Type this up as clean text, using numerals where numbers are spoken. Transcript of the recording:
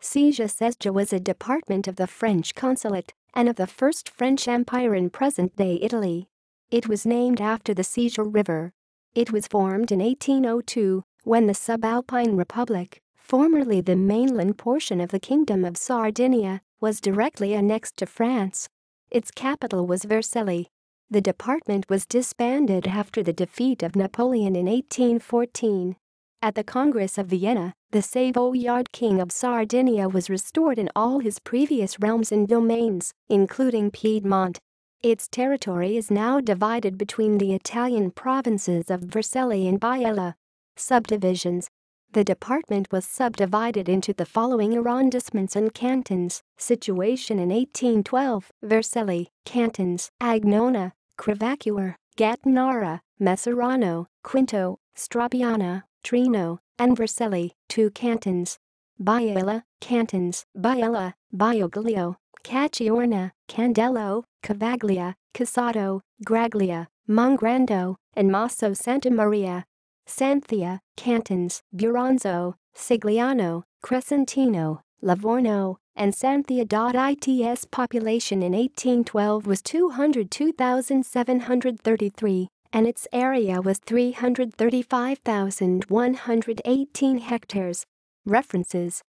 Sesja was a department of the French Consulate and of the First French Empire in present-day Italy. It was named after the Sesia River. It was formed in 1802 when the Subalpine Republic, formerly the mainland portion of the Kingdom of Sardinia, was directly annexed to France. Its capital was Vercelli. The department was disbanded after the defeat of Napoleon in 1814. At the Congress of Vienna, the Savoyard King of Sardinia was restored in all his previous realms and domains, including Piedmont. Its territory is now divided between the Italian provinces of Vercelli and Biella. Subdivisions. The department was subdivided into the following arrondissements and cantons. Situation in 1812: Vercelli, cantons: Agnona, Crevacuor, Gattinara, Messerano, Quinto, Strabiana, Trino, and Vercelli, 2 cantons. Biella, cantons: Biella, Bioglio, Cacciorna, Candello, Cavaglia, Casato, Graglia, Mongrando, and Masso Santa Maria. Santhia, cantons: Buronzo, Sigliano, Crescentino, Livorno, and Santhia. Its population in 1812 was 202,733, and its area was 335,118 hectares. References: